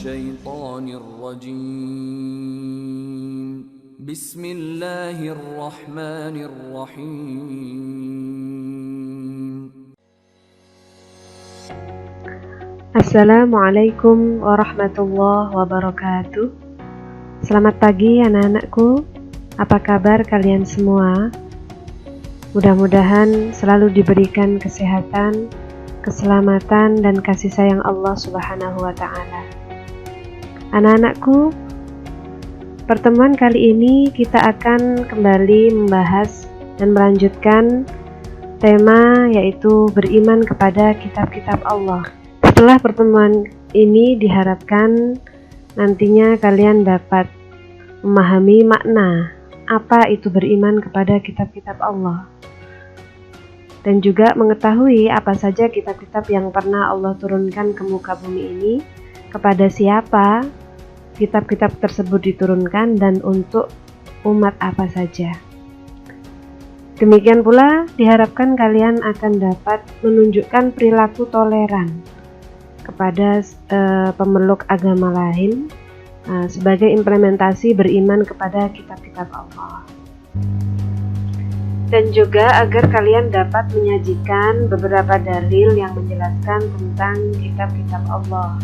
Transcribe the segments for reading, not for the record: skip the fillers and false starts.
الشيطان الرجيم بسم الله الرحمن الرحيم. Assalamualaikum warahmatullahi wabarakatuh. Selamat pagi anak-anakku. Apa kabar kalian semua? Mudah-mudahan selalu diberikan kesehatan, keselamatan, dan kasih sayang Allah Subhanahu wa Ta'ala. Anak-anakku, pertemuan kali ini kita akan kembali membahas dan melanjutkan tema, yaitu beriman kepada kitab-kitab Allah. Setelah pertemuan ini diharapkan nantinya kalian dapat memahami makna apa itu beriman kepada kitab-kitab Allah, dan juga mengetahui apa saja kitab-kitab yang pernah Allah turunkan ke muka bumi ini, kepada siapa kitab-kitab tersebut diturunkan, dan untuk umat apa saja. Demikian pula diharapkan kalian akan dapat menunjukkan perilaku toleran kepada pemeluk agama lain sebagai implementasi beriman kepada kitab-kitab Allah. Dan juga agar kalian dapat menyajikan beberapa dalil yang menjelaskan tentang kitab-kitab Allah.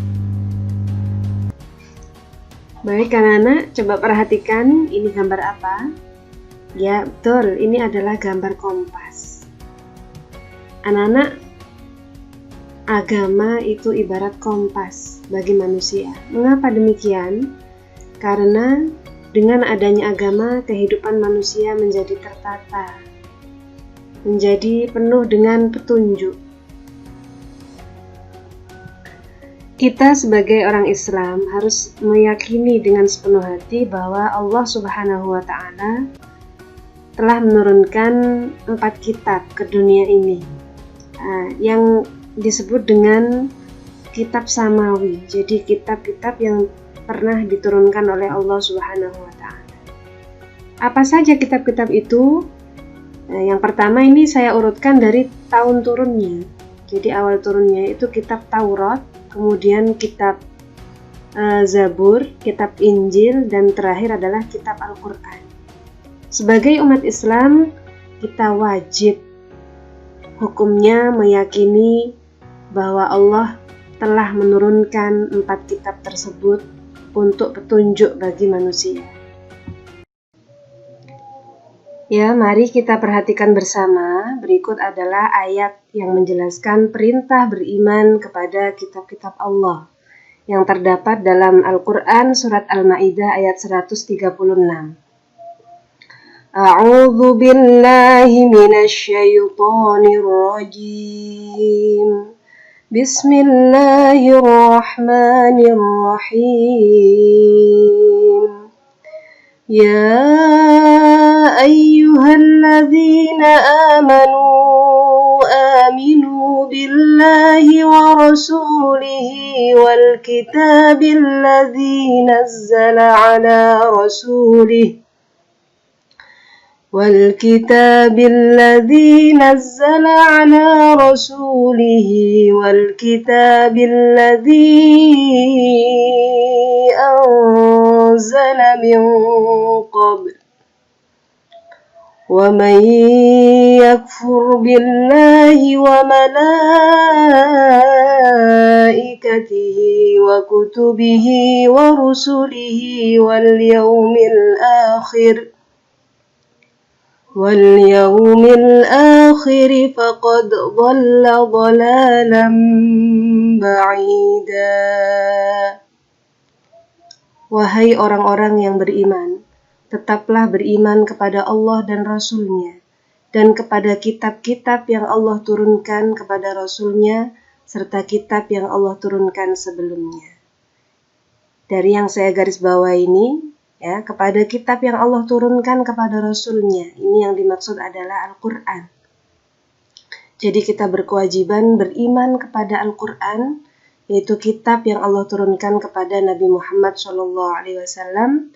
Baik anak-anak, coba perhatikan ini gambar apa? Ya betul, ini adalah gambar kompas. Anak-anak, agama itu ibarat kompas bagi manusia. Mengapa demikian? Karena dengan adanya agama, kehidupan manusia menjadi tertata, menjadi penuh dengan petunjuk. Kita sebagai orang Islam harus meyakini dengan sepenuh hati bahwa Allah Subhanahu wa Ta'ala telah menurunkan 4 kitab ke dunia ini, yang disebut dengan kitab samawi. Jadi kitab-kitab yang pernah diturunkan oleh Allah Subhanahu wa Ta'ala. Apa saja kitab-kitab itu? Yang pertama ini saya urutkan dari tahun turunnya. Jadi awal turunnya itu kitab Taurat, kemudian kitab Zabur, kitab Injil, dan terakhir adalah kitab Al-Quran. Sebagai umat Islam, kita wajib hukumnya meyakini bahwa Allah telah menurunkan 4 kitab tersebut untuk petunjuk bagi manusia. Ya, mari kita perhatikan bersama. Berikut adalah ayat yang menjelaskan perintah beriman kepada kitab-kitab Allah yang terdapat dalam Al-Quran surat Al-Ma'idah ayat 136. A'udzu billahi minasy syaithanir rajim. Bismillahirrahmanirrahim. Ya ayyuhalladzina aminu billahi wa rasulihi wal kitabil ladzi nazzala ala rasulihi والكتاب الذي نزل على رسوله والكتاب الذي أنزل من قبل ومن يكفر بالله وملائكته وكتبه ورسله واليوم الآخر فقد ضل ضلالا بعيدا. Wahai orang-orang yang beriman, tetaplah beriman kepada Allah dan Rasul-Nya, dan kepada kitab-kitab yang Allah turunkan kepada Rasul-Nya, serta kitab yang Allah turunkan sebelumnya. Dari yang saya garis bawah ini, ya, kepada kitab yang Allah turunkan kepada Rasul-Nya. Ini yang dimaksud adalah Al-Quran. Jadi kita berkewajiban beriman kepada Al-Quran, yaitu kitab yang Allah turunkan kepada Nabi Muhammad SAW.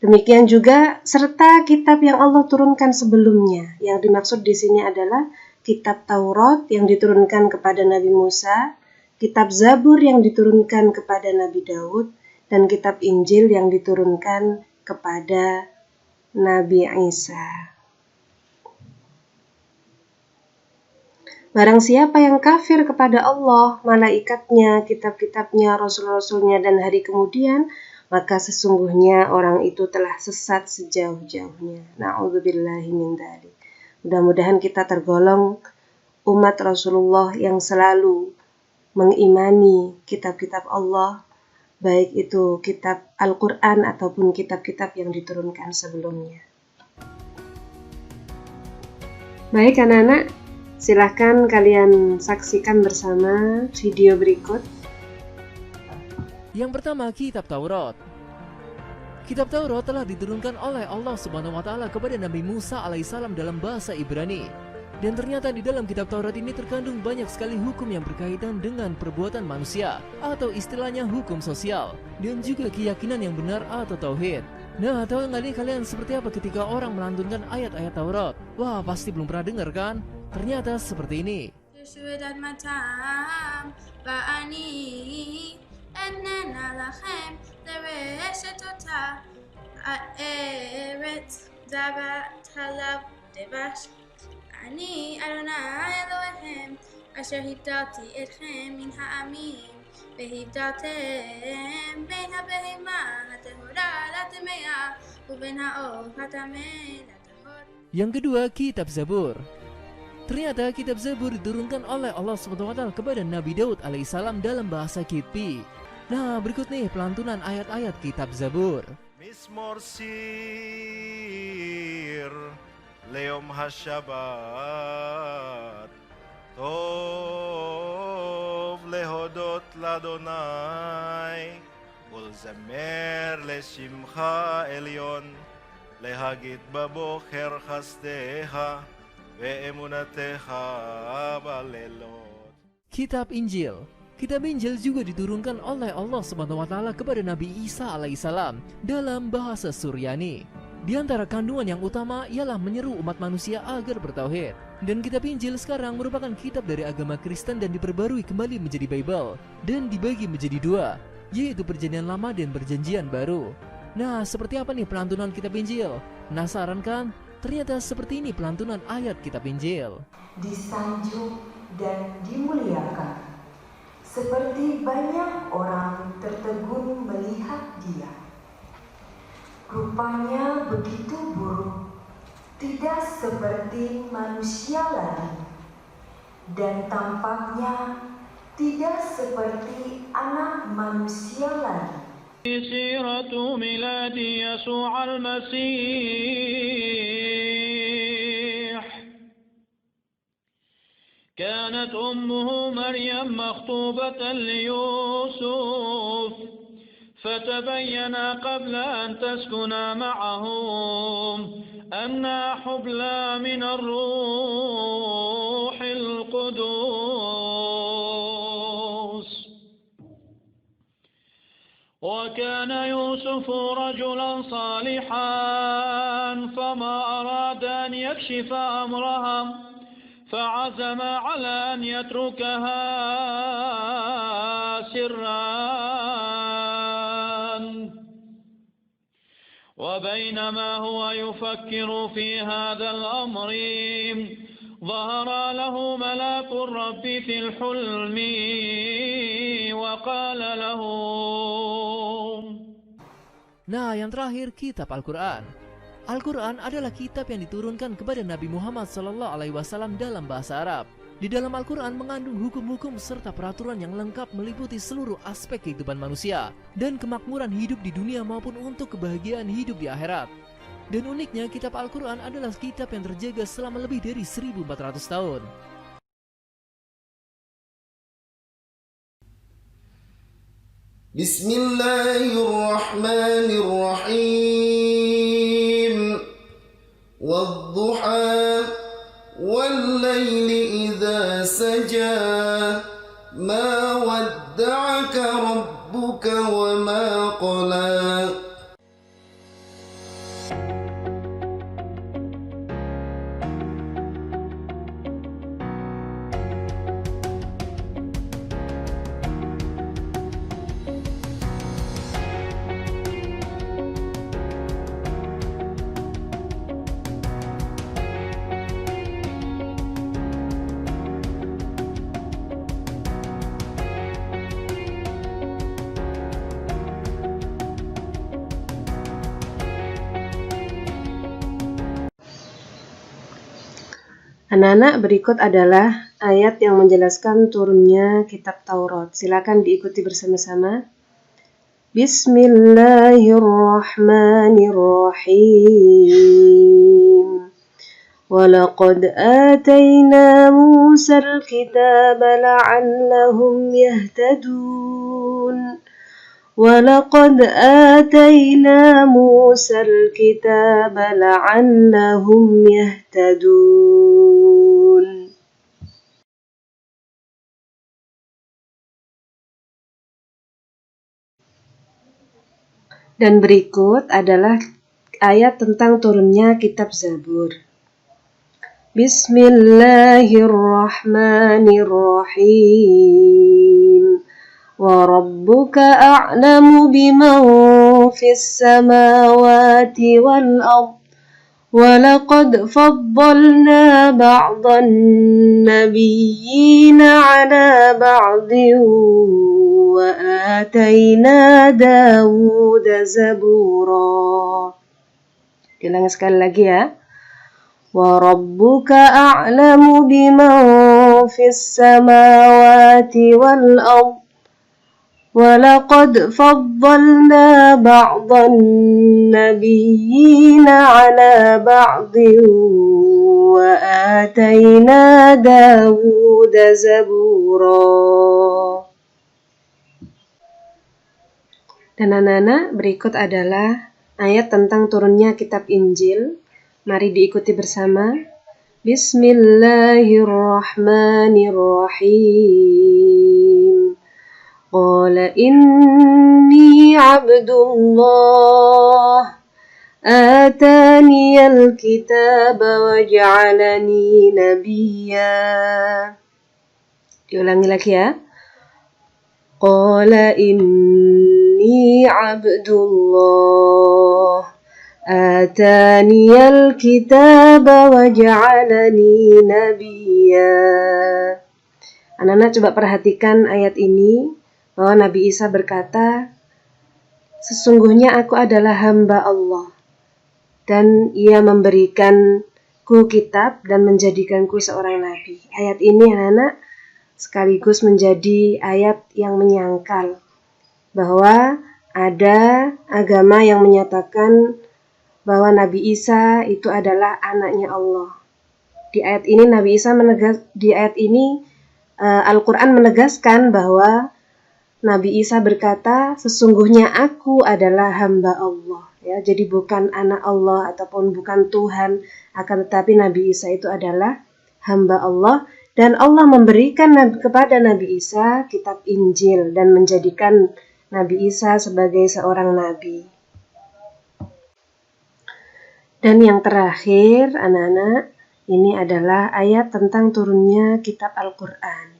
Demikian juga serta kitab yang Allah turunkan sebelumnya. Yang dimaksud di sini adalah kitab Taurat yang diturunkan kepada Nabi Musa, kitab Zabur yang diturunkan kepada Nabi Daud, dan kitab Injil yang diturunkan kepada Nabi Isa. Barang siapa yang kafir kepada Allah, malaikatnya, kitab-kitabnya, rasul-rasulnya, dan hari kemudian, maka sesungguhnya orang itu telah sesat sejauh-jauhnya. Na'udzubillahi min dzalik. Mudah-mudahan kita tergolong umat Rasulullah yang selalu mengimani kitab-kitab Allah, baik itu kitab Al-Quran ataupun kitab-kitab yang diturunkan sebelumnya. Baik anak-anak, silahkan kalian saksikan bersama video berikut. Yang pertama, kitab Taurat. Kitab Taurat telah diturunkan oleh Allah Subhanahu wa taala kepada Nabi Musa alaihissalam dalam bahasa Ibrani. Dan ternyata di dalam kitab Taurat ini terkandung banyak sekali hukum yang berkaitan dengan perbuatan manusia, atau istilahnya hukum sosial, dan juga keyakinan yang benar atau tauhid. Nah, tahu nggak nih kalian seperti apa ketika orang melantunkan ayat-ayat Taurat? Wah, pasti belum pernah dengar kan? Ternyata seperti ini. אני אדוני אלוהיכם אשר הבדלתי אתכם מן העמים והבדלתם בין הבהמה הטהורה לטמאה ובין העוף הטמא לטהור. Yang kedua, kitab Zabur. Ternyata kitab Zabur diturunkan oleh Allah SWT kepada Nabi Daud alaihissalam dalam bahasa Kitpi. Nah, berikut nih pelantunan ayat-ayat kitab Zabur. Mismor sir Leom hashabat Tov lehodot ladonai Ulzamer leshimcha elyon Lehagit babocher chasdeha Ve'emunateha balelot. Kitab Injil. Kitab Injil juga diturunkan oleh Allah Subhanahu wa taala kepada Nabi Isa alaihissalam dalam bahasa Suryani. Di antara kandungan yang utama ialah menyeru umat manusia agar bertauhid. Dan kitab Injil sekarang merupakan kitab dari agama Kristen dan diperbarui kembali menjadi Bible dan dibagi menjadi dua, yaitu Perjanjian Lama dan Perjanjian Baru. Nah, seperti apa nih pelantunan kitab Injil? Penasaran kan? Ternyata seperti ini pelantunan ayat kitab Injil. Disanjung dan dimuliakan, seperti banyak orang tertegun melihat dia. Rupanya begitu buruk, tidak seperti manusia lagi, dan tampaknya tidak seperti anak manusia lagi. سيرة ميلاد يسوع المسيح كانت أمه مريم مخطوبة ليوسف فتبين قبل أن تسكن معهم أنها حبلى من الروح القدس وكان يوسف رجلا صالحا فما أراد أن يكشف أمرها فعزم على أن يتركها سرا وبينما هو يفكر في هذا الأمر ظهر له ملاك الرب في الحلم وقال له. Nah, yang terakhir kitab Al-Quran. Al-Quran adalah kitab yang diturunkan kepada Nabi Muhammad SAW dalam bahasa Arab. Di dalam Al-Quran mengandung hukum-hukum serta peraturan yang lengkap meliputi seluruh aspek kehidupan manusia dan kemakmuran hidup di dunia maupun untuk kebahagiaan hidup di akhirat. Dan uniknya kitab Al-Quran adalah kitab yang terjaga selama lebih dari 1400 tahun. Bismillahirrahmanirrahim. Wadduha wal-laili idza saja ma wadda'aka rabbuka wa ma qala. Anak-anak, berikut adalah ayat yang menjelaskan turunnya kitab Taurat. Silakan diikuti bersama-sama. Bismillahirrahmanirrahim. Walaqad atayna Musa al-kitaba la'allahum yahtadun. ولقد آتينا موسى الكتاب لعلهم يهتدون. Dan berikut adalah ayat tentang turunnya kitab Zabur. Bismillahirrahmanirrahim. وَرَبُّكَ أَعْلَمُ بِمَنْ فِي السَّمَاوَاتِ وَالْأَرْضِ وَلَقَدْ فَضَّلْنَا بَعْضَ النَّبِيِّينَ عَلَى بَعْضٍ وَآتَيْنَا دَاوُودَ زَبُورًا. Ulangi sekali lagi ya. وَرَبُّكَ أَعْلَمُ بِمَنْ فِي السَّمَاوَاتِ وَالْأَرْضِ وَلَقَدْ فَضَّلْنَا بَعْضَ النَّبِيِّينَ عَلَى بَعْضٍ وَآتَيْنَا دَاوُودَ زَبُورًا. Dan anak-anak, berikut adalah ayat tentang turunnya kitab Injil. Mari diikuti bersama. Bismillahirrahmanirrahim. Qala inni abdullah ataniyal kitaba waj'alani nabiyya. Diulangi lagi ya. Qala inni abdullah ataniyal kitaba waj'alani nabiyya. Anak-anak coba perhatikan ayat ini, bahwa Nabi Isa berkata, sesungguhnya aku adalah hamba Allah, dan ia memberikanku kitab dan menjadikanku seorang nabi. Ayat ini anak-anak sekaligus menjadi ayat yang menyangkal bahwa ada agama yang menyatakan bahwa Nabi Isa itu adalah anaknya Allah. Di ayat ini Al-Quran menegaskan bahwa Nabi Isa berkata, sesungguhnya aku adalah hamba Allah. Ya, jadi bukan anak Allah ataupun bukan Tuhan, akan tetapi Nabi Isa itu adalah hamba Allah. Dan Allah memberikan kepada Nabi Isa kitab Injil dan menjadikan Nabi Isa sebagai seorang nabi. Dan yang terakhir, anak-anak, ini adalah ayat tentang turunnya kitab Al-Quran.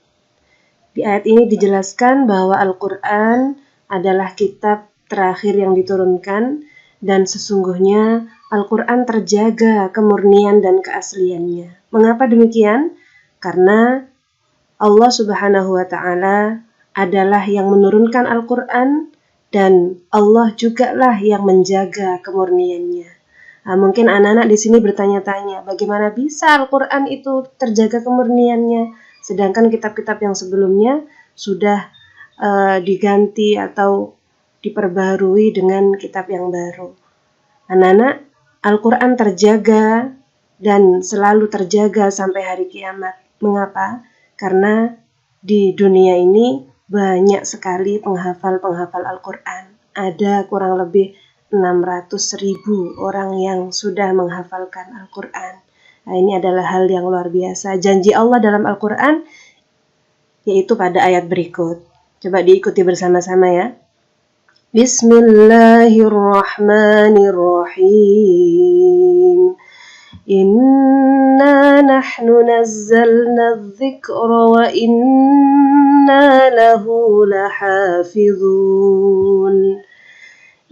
Di ayat ini dijelaskan bahwa Al-Quran adalah kitab terakhir yang diturunkan dan sesungguhnya Al-Quran terjaga kemurnian dan keasliannya. Mengapa demikian? Karena Allah Subhanahu wa Ta'ala adalah yang menurunkan Al-Quran dan Allah juga lah yang menjaga kemurniannya. Nah, mungkin anak-anak di sini bertanya-tanya, bagaimana bisa Al-Quran itu terjaga kemurniannya? Sedangkan kitab-kitab yang sebelumnya sudah diganti atau diperbaharui dengan kitab yang baru. Anak-anak, Al-Quran terjaga dan selalu terjaga sampai hari kiamat. Mengapa? Karena di dunia ini banyak sekali penghafal-penghafal Al-Quran. Ada kurang lebih 600.000 orang yang sudah menghafalkan Al-Quran. Nah, ini adalah hal yang luar biasa. Janji Allah dalam Al-Quran, yaitu pada ayat berikut. Coba diikuti bersama-sama ya. Bismillahirrahmanirrahim. Inna nahnu nazzalna dzikra wa inna lahu lahafizun.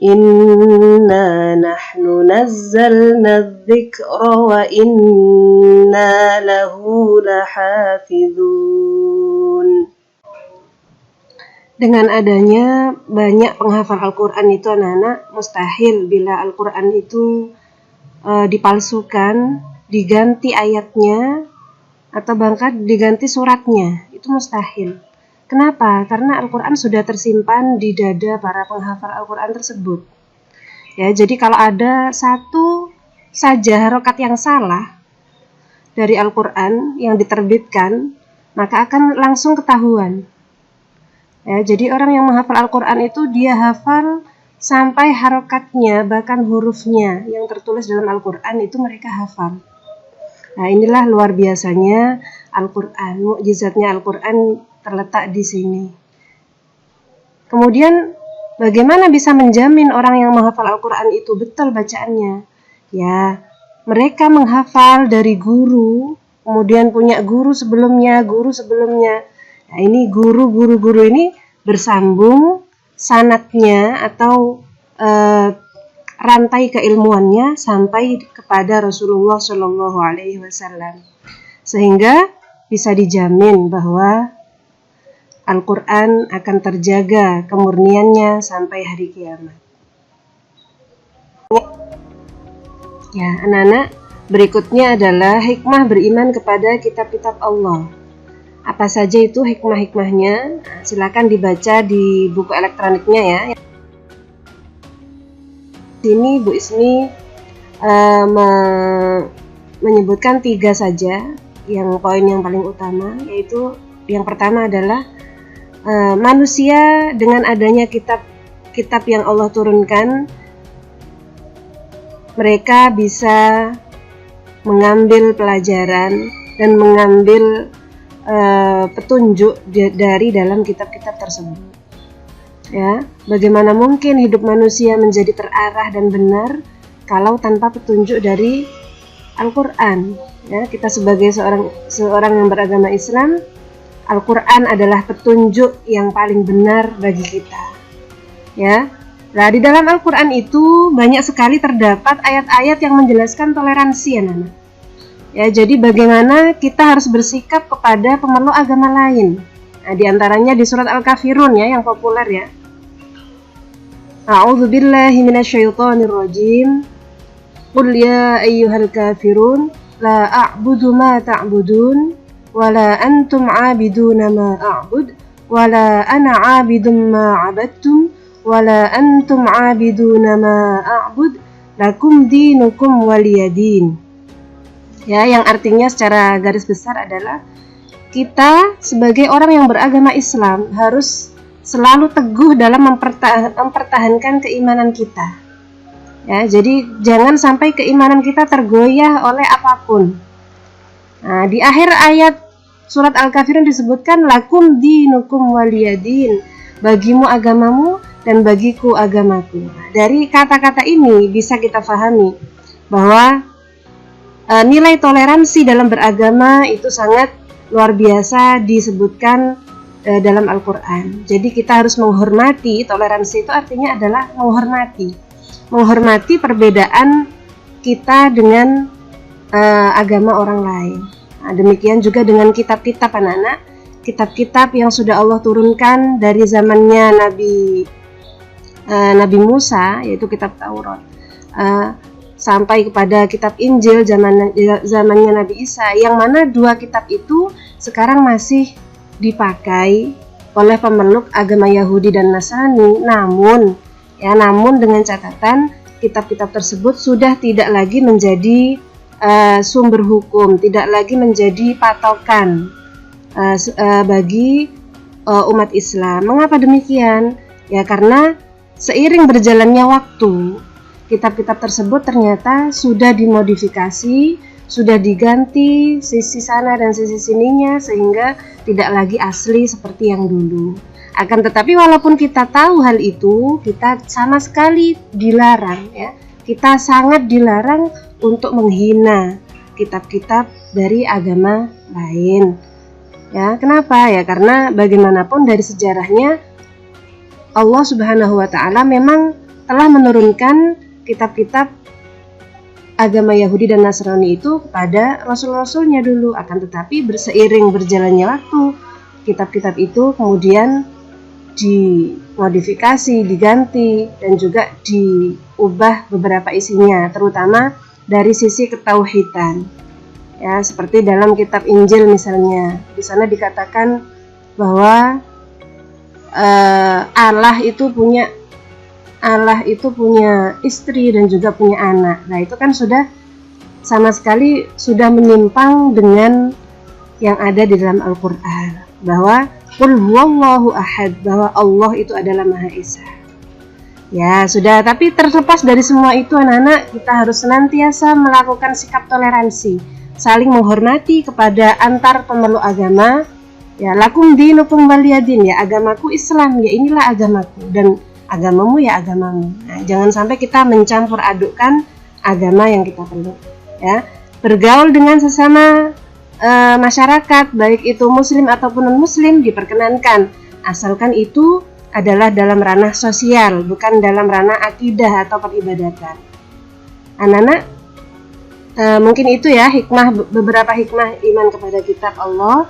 Inna nahnu nazzalna dzikra wa inna lahu lahafizun. Dengan adanya banyak penghafal Al-Quran itu anak-anak, mustahil bila Al-Quran itu dipalsukan, diganti ayatnya, atau bahkan diganti suratnya, itu mustahil. Kenapa? Karena Al-Quran sudah tersimpan di dada para penghafal Al-Quran tersebut. Ya, jadi kalau ada satu saja harokat yang salah dari Al-Quran yang diterbitkan, maka akan langsung ketahuan. Ya, jadi orang yang menghafal Al-Quran itu dia hafal sampai harokatnya, bahkan hurufnya yang tertulis dalam Al-Quran itu mereka hafal. Nah, inilah luar biasanya Al-Quran, mukjizatnya Al-Quran terletak di sini. Kemudian bagaimana bisa menjamin orang yang menghafal Al-Quran itu betul bacaannya? Ya, mereka menghafal dari guru, kemudian punya guru sebelumnya. Nah, ini guru ini bersambung sanadnya atau rantai keilmuannya sampai kepada Rasulullah Shallallahu Alaihi Wasallam, sehingga bisa dijamin bahwa Al-Quran akan terjaga kemurniannya sampai hari kiamat. Ya, anak-anak, berikutnya adalah hikmah beriman kepada kitab-kitab Allah. Apa saja itu hikmah-hikmahnya? Nah, silakan dibaca di buku elektroniknya ya. Sini Bu Ismi menyebutkan 3 saja yang poin yang paling utama, yaitu yang pertama adalah manusia dengan adanya kitab yang Allah turunkan, mereka bisa mengambil pelajaran dan mengambil petunjuk dari dalam kitab-kitab tersebut. Ya, bagaimana mungkin hidup manusia menjadi terarah dan benar kalau tanpa petunjuk dari Al-Quran? Ya, kita sebagai seorang yang beragama Islam, Al-Quran adalah petunjuk yang paling benar bagi kita. Ya, nah di dalam Al-Quran itu banyak sekali terdapat ayat-ayat yang menjelaskan toleransi, anak-anak. Ya, jadi bagaimana kita harus bersikap kepada pemeluk agama lain. Nah, di antaranya di surat Al-Kafirun ya, yang populer ya. A'udzubillahi minasyaitonirrajim. Qul ya ayyuhal kafirun la a'budu ma ta'budun wala antum 'abiduna ma a'bud wala ana 'abidum ma 'abadtum wala antum 'abiduna ma a'bud lakum dinukum waliyadin. Ya, yang artinya secara garis besar adalah kita sebagai orang yang beragama Islam harus selalu teguh dalam mempertahankan keimanan kita. Ya, jadi jangan sampai keimanan kita tergoyah oleh apapun. Nah, di akhir ayat surat Al-Kafirun disebutkan lakum dinukum waliyadin, bagimu agamamu dan bagiku agamaku. Nah, dari kata-kata ini bisa kita pahami bahwa nilai toleransi dalam beragama itu sangat luar biasa disebutkan dalam Al-Quran. Jadi kita harus menghormati, toleransi itu artinya adalah menghormati perbedaan kita dengan agama orang lain. Nah, demikian juga dengan kitab-kitab anak-anak, kitab-kitab yang sudah Allah turunkan dari zamannya Nabi Musa, yaitu kitab Taurat, sampai kepada kitab Injil zamannya Nabi Isa, yang mana 2 kitab itu sekarang masih dipakai oleh pemeluk agama Yahudi dan Nasrani. Namun dengan catatan kitab-kitab tersebut sudah tidak lagi menjadi sumber hukum, tidak lagi menjadi patokan bagi umat Islam. Mengapa demikian? Ya, karena seiring berjalannya waktu, kitab-kitab tersebut ternyata sudah dimodifikasi, sudah diganti sisi sana dan sisi sininya, sehingga tidak lagi asli seperti yang dulu. Akan tetapi walaupun kita tahu hal itu, kita sama sekali dilarang, ya, kita sangat dilarang untuk menghina kitab-kitab dari agama lain. Ya, kenapa? Ya, karena bagaimanapun dari sejarahnya Allah Subhanahu wa taala memang telah menurunkan kitab-kitab agama Yahudi dan Nasrani itu kepada rasul-rasulnya dulu. Akan tetapi seiring berjalannya waktu, kitab-kitab itu kemudian dimodifikasi, diganti, dan juga diubah beberapa isinya, terutama dari sisi ketauhidan. Ya, seperti dalam kitab Injil misalnya. Di sana dikatakan bahwa Allah itu punya istri dan juga punya anak. Nah, itu kan sudah sama sekali sudah menyimpang dengan yang ada di dalam Al-Qur'an, bahwa qul huwallahu ahad, bahwa Allah itu adalah Maha Esa. Ya, sudah, tapi terlepas dari semua itu anak-anak, kita harus senantiasa melakukan sikap toleransi, saling menghormati kepada antar pemeluk agama. Ya, lakum dinukum waliyadin, ya agamaku Islam, ya inilah agamaku, dan agamamu ya agamamu. Nah, jangan sampai kita mencampur adukkan agama yang kita peluk. Ya, bergaul dengan sesama masyarakat, baik itu muslim ataupun non muslim, diperkenankan, asalkan itu adalah dalam ranah sosial, bukan dalam ranah akidah atau peribadatan. Anak-anak, mungkin itu ya beberapa hikmah iman kepada kitab Allah.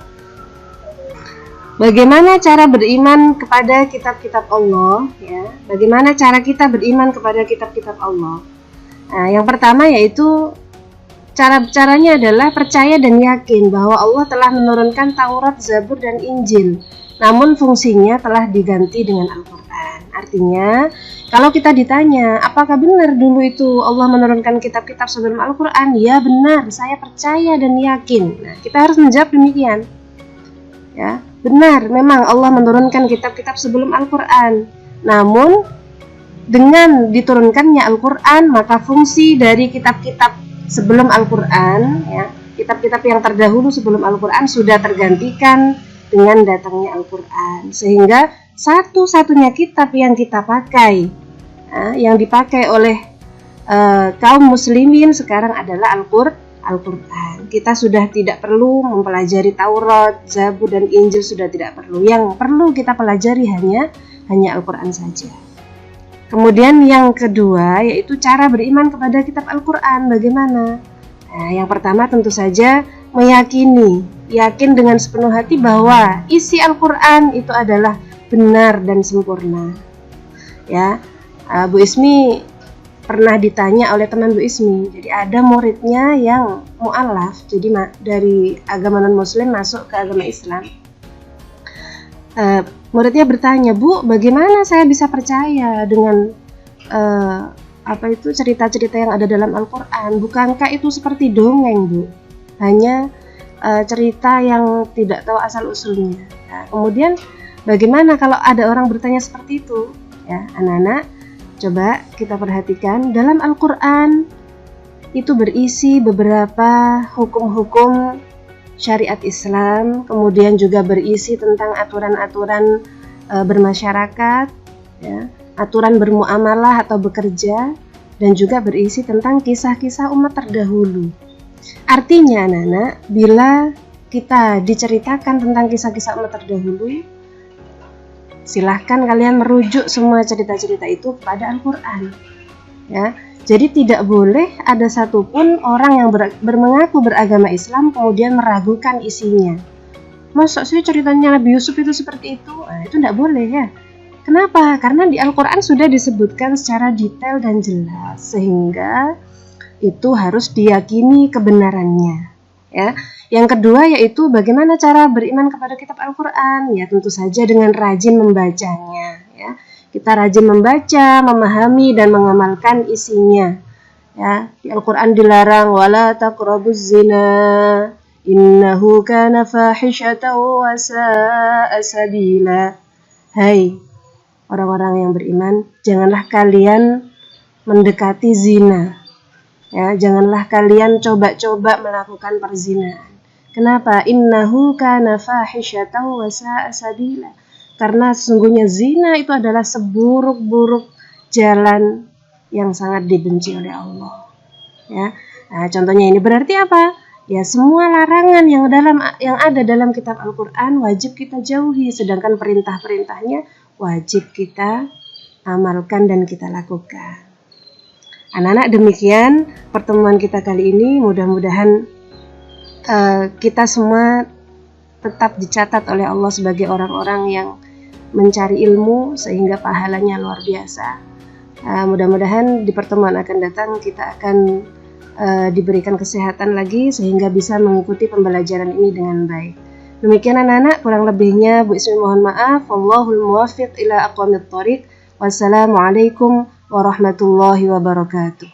Bagaimana cara beriman kepada kitab-kitab Allah, ya? Bagaimana cara kita beriman kepada kitab-kitab Allah? Nah, yang pertama yaitu caranya adalah percaya dan yakin bahwa Allah telah menurunkan Taurat, Zabur, dan Injil, namun fungsinya telah diganti dengan Al-Quran. Artinya, kalau kita ditanya, apakah benar dulu itu Allah menurunkan kitab-kitab sebelum Al-Quran? Ya benar, saya percaya dan yakin. Nah, kita harus menjawab demikian. Ya, benar, memang Allah menurunkan kitab-kitab sebelum Al-Quran. Namun, dengan diturunkannya Al-Quran, maka fungsi dari kitab-kitab sebelum Al-Quran, ya, kitab-kitab yang terdahulu sebelum Al-Quran sudah tergantikan dengan datangnya Al-Quran, sehingga satu-satunya kitab yang kita pakai, yang dipakai oleh kaum muslimin sekarang adalah Al-Quran. Kita sudah tidak perlu mempelajari Taurat, Zabur, dan Injil, sudah tidak perlu. Yang perlu kita pelajari hanya Al-Quran saja. Kemudian yang kedua yaitu cara beriman kepada kitab Al-Quran. Bagaimana? Nah, yang pertama tentu saja yakin dengan sepenuh hati bahwa isi Al-Quran itu adalah benar dan sempurna. Ya, Bu Ismi pernah ditanya oleh teman Bu Ismi. Jadi ada muridnya yang mu'alaf, jadi dari agama non-muslim masuk ke agama Islam. Muridnya bertanya, Bu, bagaimana saya bisa percaya dengan cerita-cerita yang ada dalam Al-Quran? Bukankah itu seperti dongeng, Bu? Hanya cerita yang tidak tahu asal usulnya. Nah, kemudian bagaimana kalau ada orang bertanya seperti itu? Ya, anak-anak, coba kita perhatikan dalam Al-Quran itu berisi beberapa hukum-hukum syariat Islam, kemudian juga berisi tentang aturan-aturan bermasyarakat, ya, aturan bermuamalah atau bekerja, dan juga berisi tentang kisah-kisah umat terdahulu. Artinya anak-anak, bila kita diceritakan tentang kisah-kisah umat terdahulu, silahkan kalian merujuk semua cerita-cerita itu kepada Al-Quran. Ya, jadi tidak boleh ada satupun orang yang mengaku beragama Islam kemudian meragukan isinya. Masa sih ceritanya Nabi Yusuf itu seperti itu? Nah, itu tidak boleh ya. Kenapa? Karena di Al-Quran sudah disebutkan secara detail dan jelas, sehingga itu harus diyakini kebenarannya. Ya. Yang kedua yaitu bagaimana cara beriman kepada kitab Al-Quran? Ya tentu saja dengan rajin membacanya. Ya. Kita rajin membaca, memahami, dan mengamalkan isinya. Ya, di Al-Quran dilarang wala taqrabuz zina innahu kana fahishatan wa sa'a sabila. Hai orang-orang yang beriman, janganlah kalian mendekati zina. Ya, janganlah kalian coba-coba melakukan perzinahan. Kenapa? Innahu kana fahishatan wa sa'a sabila. Karena sesungguhnya zina itu adalah seburuk-buruk jalan yang sangat dibenci oleh Allah. Ya, nah, contohnya ini berarti apa? Ya semua larangan yang ada dalam kitab Al-Quran wajib kita jauhi, sedangkan perintah-perintahnya wajib kita amalkan dan kita lakukan. Anak-anak, demikian pertemuan kita kali ini. Mudah-mudahan kita semua tetap dicatat oleh Allah sebagai orang-orang yang mencari ilmu sehingga pahalanya luar biasa. Mudah-mudahan di pertemuan akan datang kita akan diberikan kesehatan lagi sehingga bisa mengikuti pembelajaran ini dengan baik. Demikian anak-anak, kurang lebihnya Bu Ismi mohon maaf. Wallahul muwaffiq ila aqwamit thoriq. Wassalamualaikum warahmatullahi wabarakatuh.